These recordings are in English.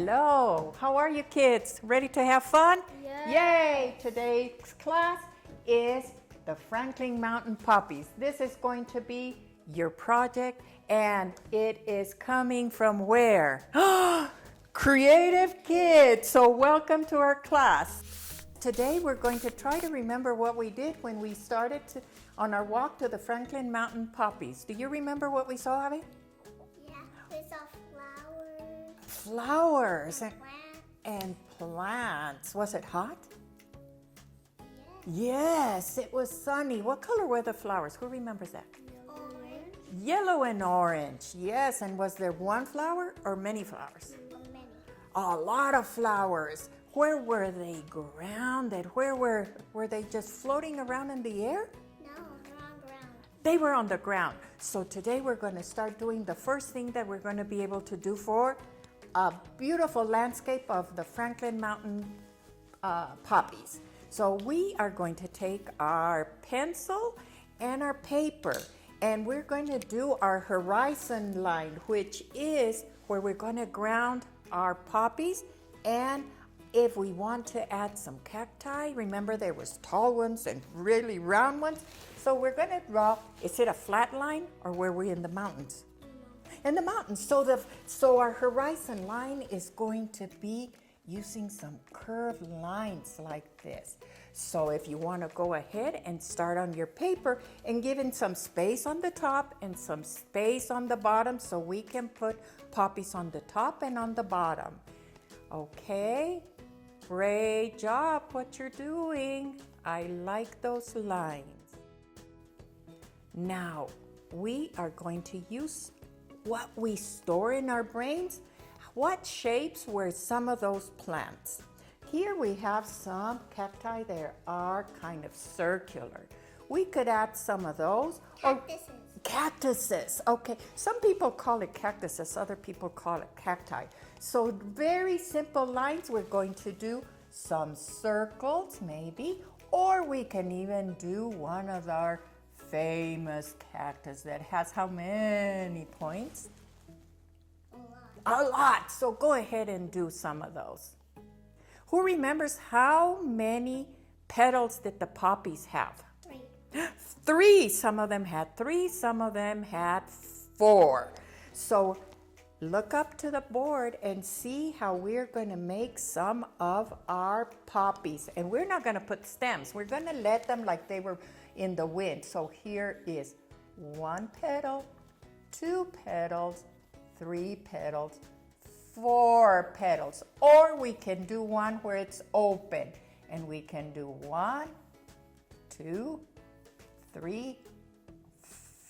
Hello, how are you kids? Ready to have fun? Yeah. Yay! Today's class is the Franklin Mountain Poppies. This is going to be your project and it is coming from where? Creative kids! So welcome to our class. Today we're going to try to remember what we did when we started on our walk to the Franklin Mountain Poppies. Do you remember what we saw, Abby? Yeah, we saw flowers. Flowers Plants. and plants. Was it hot? Yes. Yes, it was sunny. What color were the flowers? Who remembers that? Orange. Yellow and orange. Yes, and was there one flower or many flowers? Many. A lot of flowers. Where were they grounded? Where were they just floating around in the air? No, wrong ground. They were on the ground. So today we're going to start doing the first thing that we're going to be able to do for a beautiful landscape of the Franklin Mountain poppies. So we are going to take our pencil and our paper and we're going to do our horizon line, which is where we're going to ground our poppies. And if we want to add some cacti, remember there was tall ones and really round ones. So we're going to draw, is it a flat line or were we in the mountains? In the mountains. So our horizon line is going to be using some curved lines like this. So if you want to go ahead and start on your paper and give it some space on the top and some space on the bottom so we can put poppies on the top and on the bottom. Okay, great job what you're doing. I like those lines. Now we are going to use what we store in our brains. What shapes were some of those plants? Here we have some cacti that are kind of circular. We could add some of those. Cactuses. Cactuses, okay. Some people call it cactuses, other people call it cacti. So very simple lines. We're going to do some circles maybe, or we can even do one of our famous cactus that has how many points? A lot. So go ahead and do some of those. Who remembers how many petals did the poppies have? 3. 3. Some of them had 3, some of them had 4. So look up to the board and see how we're going to make some of our poppies. And we're not going to put stems. We're going to let them like they were in the wind. So here is 1 petal, 2 petals, 3 petals, 4 petals. Or we can do one where it's open. And we can do 1, 2, 3,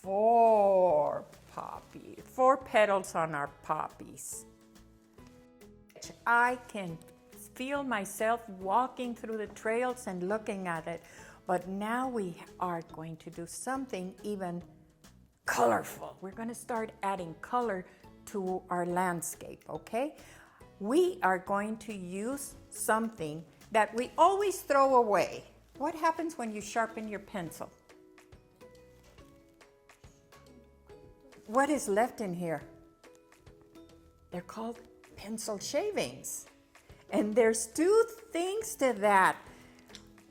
4 poppies. 4 petals on our poppies. I can feel myself walking through the trails and looking at it. But now we are going to do something even colorful. We're going to start adding color to our landscape, okay? We are going to use something that we always throw away. What happens when you sharpen your pencil? What is left in here? They're called pencil shavings. And there's 2 things to that.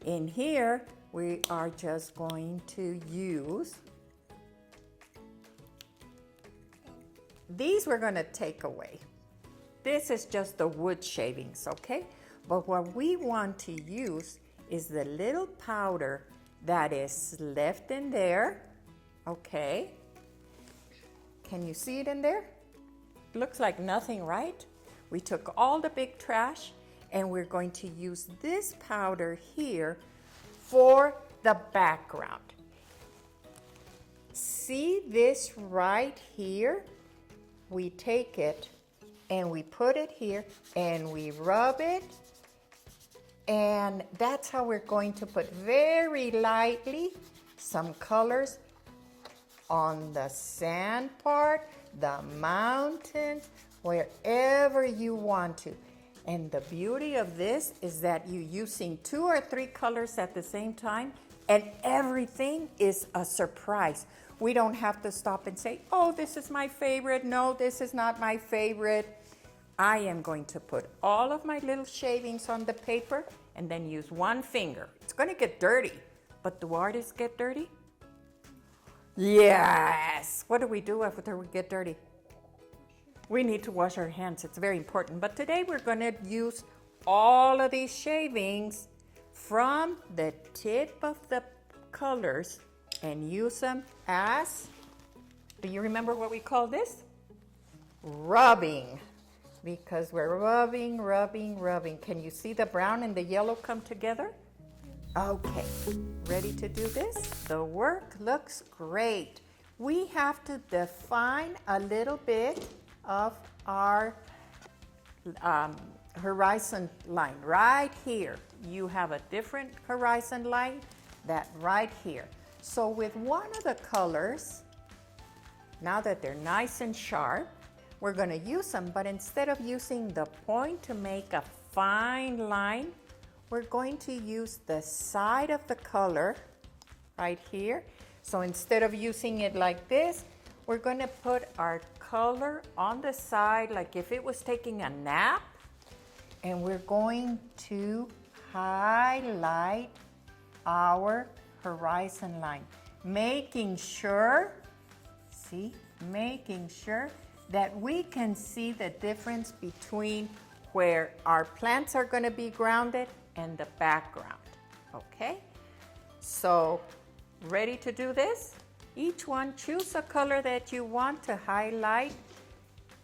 In here, we are just going to use these. We're going to take away. This is just the wood shavings, okay? But what we want to use is the little powder that is left in there, okay? Can you see it in there? Looks like nothing, right? We took all the big trash and we're going to use this powder here for the background. See this right here? We take it and we put it here and we rub it, and that's how we're going to put very lightly some colors on the sand part, the mountains, wherever you want to. And the beauty of this is that you're using 2 or 3 colors at the same time, and everything is a surprise. We don't have to stop and say, oh, this is my favorite. No, this is not my favorite. I am going to put all of my little shavings on the paper and then use one finger. It's going to get dirty, but do artists get dirty? Yes. What do we do after we get dirty? We need to wash our hands. It's very important. But today we're going to use all of these shavings from the tip of the colors and use them as, do you remember what we call this? Rubbing. Because we're rubbing, rubbing, rubbing. Can you see the brown and the yellow come together? Okay, ready to do this? The work looks great. We have to define a little bit of our horizon line right here. You have a different horizon line that right here. So with one of the colors, now that they're nice and sharp, we're going to use them, but instead of using the point to make a fine line, we're going to use the side of the color right here. So instead of using it like this, we're going to put our color on the side like if it was taking a nap, and we're going to highlight our horizon line, making sure, making sure that we can see the difference between where our plants are going to be grounded and the background. Okay, so ready to do this? Each one choose a color that you want to highlight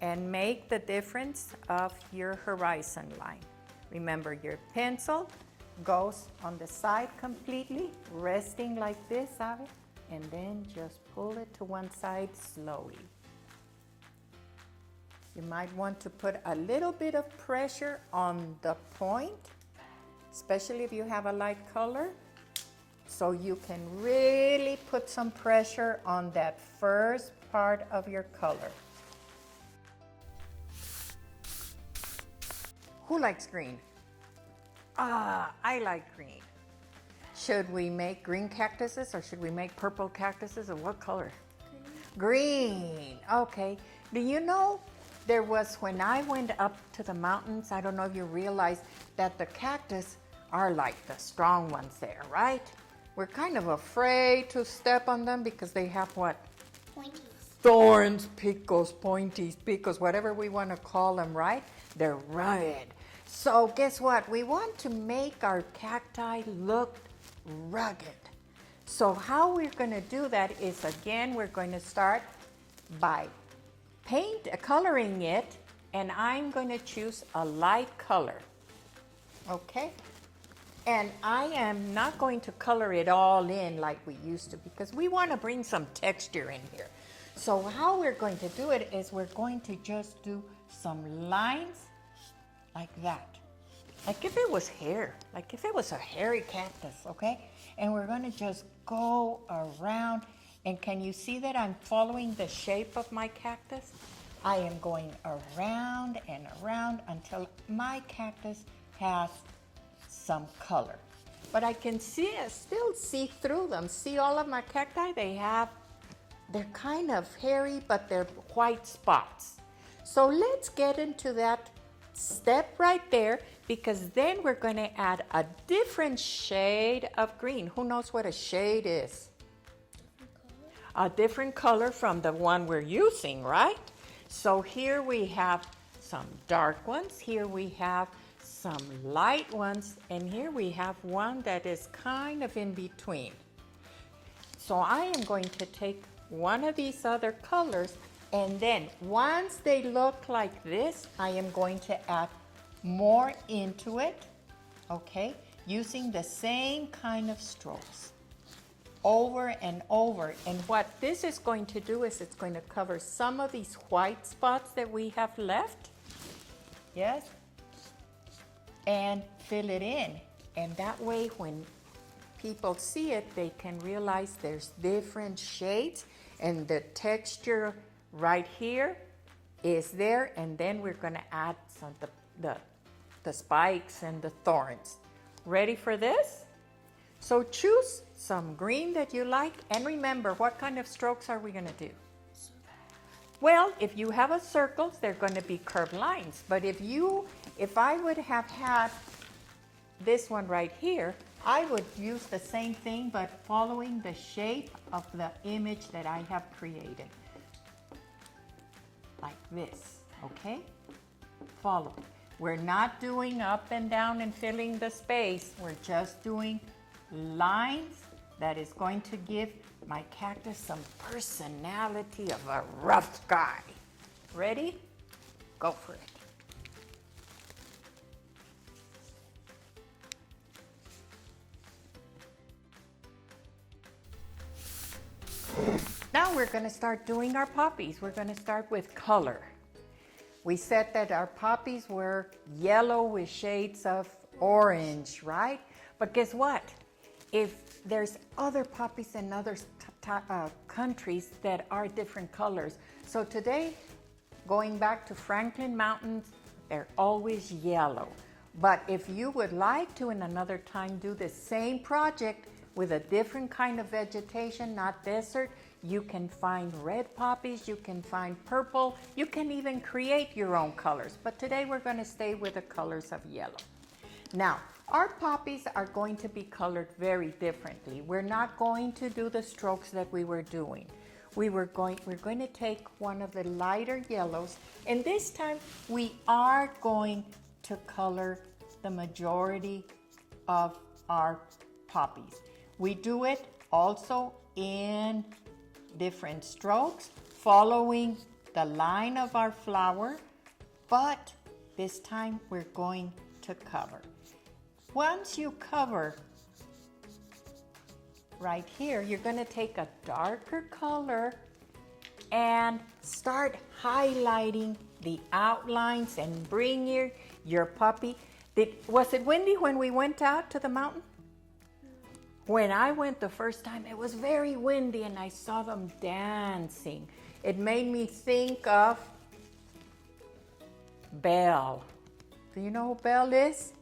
and make the difference of your horizon line. Remember, your pencil goes on the side completely, resting like this, ¿sabe? And then just pull it to one side slowly. You might want to put a little bit of pressure on the point, especially if you have a light color, so you can really put some pressure on that first part of your color. Who likes green? I like green. Should we make green cactuses or should we make purple cactuses, or what color? Green. Okay. Do you know there was, when I went up to the mountains, I don't know if you realize that the cactus are like the strong ones there, right? We're kind of afraid to step on them because they have what? Pointies. Thorns, picos, pointies, picos, whatever we want to call them, right? They're rugged. So guess what? We want to make our cacti look rugged. So how we're going to do that is, again, we're going to start by coloring it, and I'm going to choose a light color. Okay? And I am not going to color it all in like we used to because we want to bring some texture in here. So how we're going to do it is we're going to just do some lines like that. Like if it was hair, like if it was a hairy cactus, okay? And we're going to just go around. And can you see that I'm following the shape of my cactus? I am going around and around until my cactus has some color. But I can still see through them. See all of my cacti? They're kind of hairy, but they're white spots. So let's get into that step right there, because then we're going to add a different shade of green. Who knows what a shade is? A different color from the one we're using, right? So here we have some dark ones, here we have some light ones, and here we have one that is kind of in between. So I am going to take one of these other colors, and then once they look like this, I am going to add more into it, okay? Using the same kind of strokes over and over. And what this is going to do is it's going to cover some of these white spots that we have left, yes? And fill it in. And that way when people see it, they can realize there's different shades, and the texture right here is there, and then we're going to add some the spikes and the thorns. Ready for this? So choose some green that you like, and remember, what kind of strokes are we going to do? Well, if you have a circle, they're going to be curved lines. But if I would have had this one right here, I would use the same thing, but following the shape of the image that I have created. Like this, okay? Follow. We're not doing up and down and filling the space. We're just doing lines that is going to give my cactus some personality of a rough guy. Ready? Go for it. Now we're going to start doing our poppies. We're going to start with color. We said that our poppies were yellow with shades of orange, right? But guess what? If there's other poppies in other countries that are different colors. So today, going back to Franklin Mountains, they're always yellow. But if you would like to in another time do the same project with a different kind of vegetation, not desert, you can find red poppies, you can find purple, you can even create your own colors. But today we're going to stay with the colors of yellow. Now, our poppies are going to be colored very differently. We're not going to do the strokes that we were doing. We're going to take one of the lighter yellows, and this time we are going to color the majority of our poppies. We do it also in different strokes, following the line of our flower, but this time we're going to cover. Once you cover right here, you're going to take a darker color and start highlighting the outlines and bring your puppy. Was it windy when we went out to the mountain? When I went the first time, it was very windy and I saw them dancing. It made me think of Belle. Do you know who Belle is?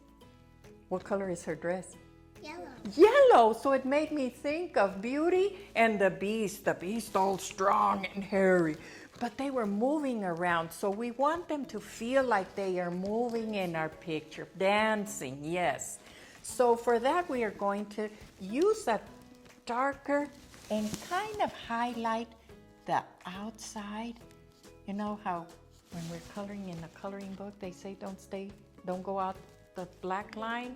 What color is her dress? Yellow. Yellow. So it made me think of Beauty and the Beast all strong and hairy. But they were moving around, so we want them to feel like they are moving in our picture, dancing, yes. So for that, we are going to use a darker and kind of highlight the outside. You know how when we're coloring in a coloring book, they say don't go out the black line?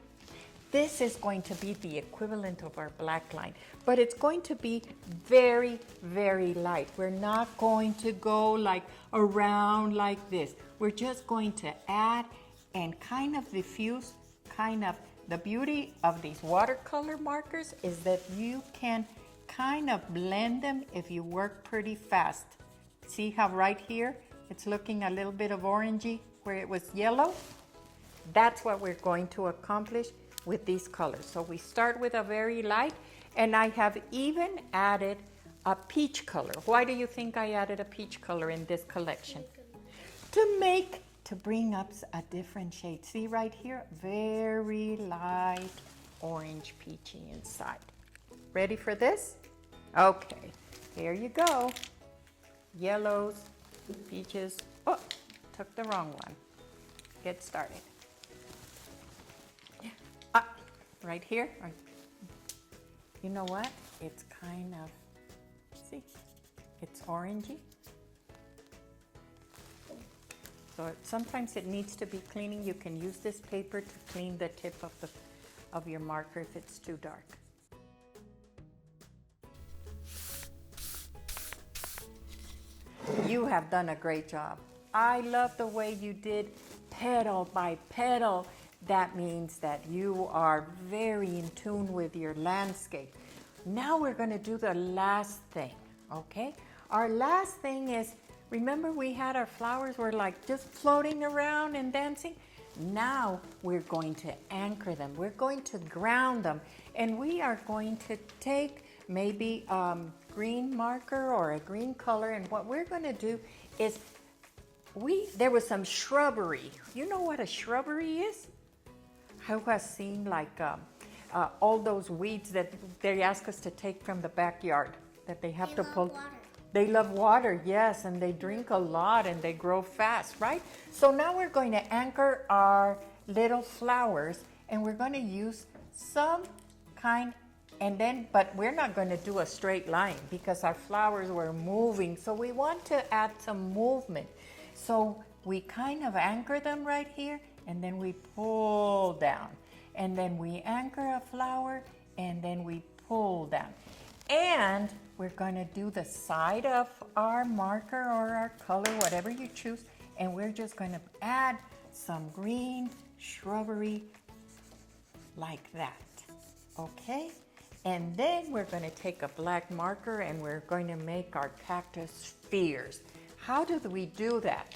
This is going to be the equivalent of our black line, but it's going to be very, very light. We're not going to go like around like this. We're just going to add and kind of diffuse, the beauty of these watercolor markers is that you can kind of blend them if you work pretty fast. See how right here, it's looking a little bit of orangey where it was yellow? That's what we're going to accomplish with these colors. So we start with a very light, and I have even added a peach color. Why do you think I added a peach color in this collection? To bring up a different shade. See right here? Very light orange peachy inside. Ready for this? Okay, here you go. Yellows, peaches. Oh, took the wrong one. Get started. Right here. You know what? It's kind of, see, it's orangey. So sometimes it needs to be cleaning. You can use this paper to clean the tip of your marker if it's too dark. You have done a great job. I love the way you did petal by petal. That means that you are very in tune with your landscape. Now we're going to do the last thing, okay? Our last thing is, remember we had our flowers were like just floating around and dancing? Now we're going to anchor them. We're going to ground them. And we are going to take maybe green marker or a green color. And what we're going to do is, there was some shrubbery. You know what a shrubbery is? Who has seen like all those weeds that they ask us to take from the backyard that they have to pull? They love water, yes, and they drink a lot and they grow fast, right? So now we're going to anchor our little flowers, and we're going to use some kind, but we're not going to do a straight line because our flowers were moving. So we want to add some movement. So we kind of anchor them right here, and then we pull down. And then we anchor a flower, and then we pull down. And we're going to do the side of our marker or our color, whatever you choose, and we're just going to add some green shrubbery like that, okay? And then we're going to take a black marker and we're going to make our cactus spheres. How do we do that?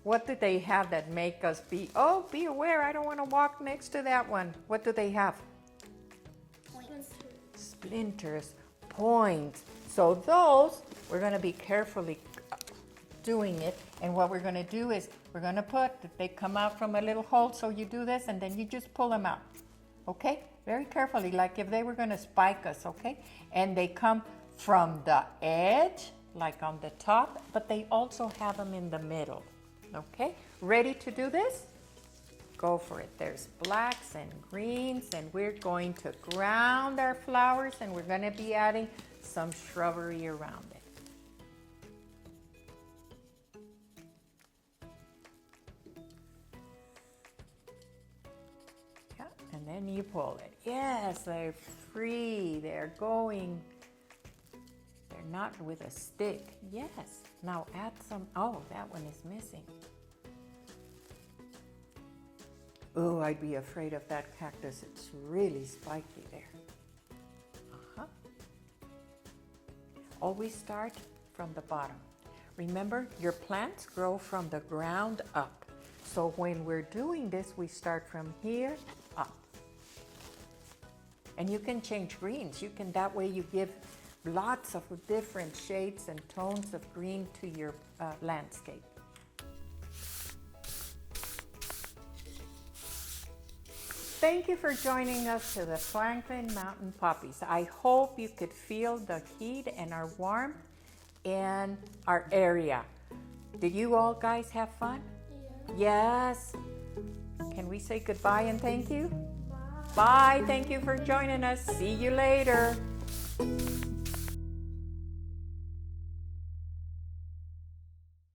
What do they have that make us be aware, I don't want to walk next to that one. What do they have? Splinters, points. So those, we're going to be carefully doing it. And what we're going to do is we're going to they come out from a little hole. So you do this and then you just pull them out. Okay? Very carefully, like if they were going to spike us, okay? And they come from the edge, like on the top, but they also have them in the middle. Okay? Ready to do this? Go for it. There's blacks and greens, and we're going to ground our flowers, and we're going to be adding some shrubbery around it. Yeah, and then you pull it. Yes, they're free. They're going. They're not with a stick. Yes. Now add some. Oh, that one is missing. Oh, I'd be afraid of that cactus. It's really spiky there. Always start from the bottom. Remember, your plants grow from the ground up. So when we're doing this, we start from here up. And you can change greens. That way you give lots of different shades and tones of green to your landscape. Thank you for joining us to the Franklin Mountain Poppies. I hope you could feel the heat and our warmth in our area. Did you all guys have fun? Yeah. Yes. Can we say goodbye and thank you? Bye. Bye. Thank you for joining us. See you later.